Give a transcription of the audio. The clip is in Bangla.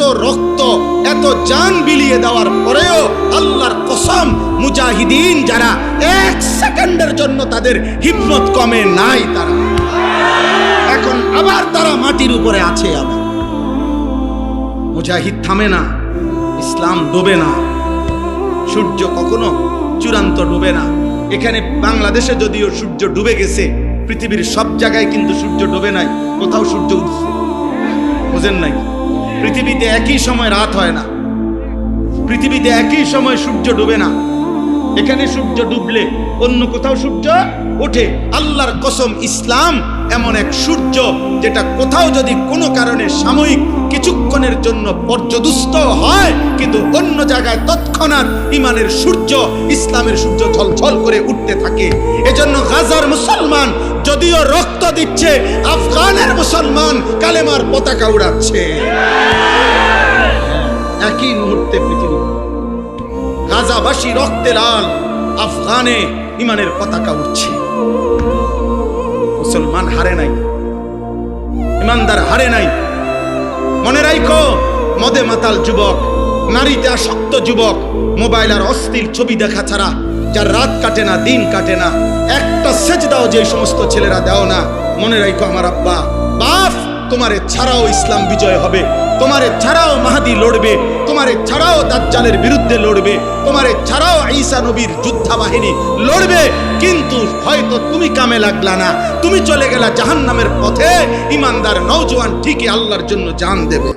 এত রক্ত এত জান বিলিয়ে দেওয়ার পরেও আল্লাহর কসম মুজাহিদিন যারা এক সেকেন্ডের জন্য তাদের হিম্মত কমে নাই, তারা এখন আবার তারা মাটির উপরে আছে। আবার মুজাহিদ থামে না, ইসলাম ডোবে না, সূর্য কখনো চূড়ান্ত ডুবে না। এখানে বাংলাদেশে যদিও সূর্য ডুবে গেছে, পৃথিবীর সব জায়গায় কিন্তু সূর্য ডোবে নাই, কোথাও সূর্য উঠছে, বুঝেন নাই? পৃথিবীতে একই সময় রাত হয় না, পৃথিবীতে একই সময় সূর্য ডোবে না। এখানে সূর্য ডুবলে অন্য কোথাও সূর্য ওঠে। আল্লাহর কসম ইসলাম এমন এক সূর্য যেটা কোথাও যদি কোনো কারণে সাময়িক কিছুক্ষণের জন্য পর্যদুস্ত হয়, কিন্তু অন্য জায়গায় তৎক্ষণাৎ ইমানের সূর্য, ইসলামের সূর্য ঝলঝল করে উঠতে থাকে। এজন্য গাজার মুসলমান যদিও রক্ত দিচ্ছে, আফগানের মুসলমান কালেমার পতাকা উড়াচ্ছে। একই মুহূর্তে পৃথিবী গাজাবাসী রক্তে লাল, আফগানে ইমানের পতাকা উঠছে। মুসলমান হারে নাই, ইমানদার হারে নাই। মনে রাখো, মদে মাতাল যুবক, নারীতে আসক্ত যুবক, মোবাইল আর অশ্লীল ছবি দেখা ছাড়া যার রাত কাটে না, দিন কাটে না, একটা সেজদাও যে সমস্ত ছেলেরা দাও না, মনে রাখো আমার আব্বা বাপ, তোমারে ছাড়াও ইসলাম বিজয় হবে, তোমারে ছাড়াও মাহদি লড়বে, তোমারে ছাড়াও দাজ্জালের বিরুদ্ধে লড়বে, তোমারে ছাড়াও ঈসা নবীর যোদ্ধা বাহিনী লড়বে। কিন্তু হয়তো তুমি কামে লাগলা না, তুমি চলে গেলা জাহান্নামের পথে। ইমানদার নওজোয়ান ঠিকই আল্লাহর জন্য জান দেবে।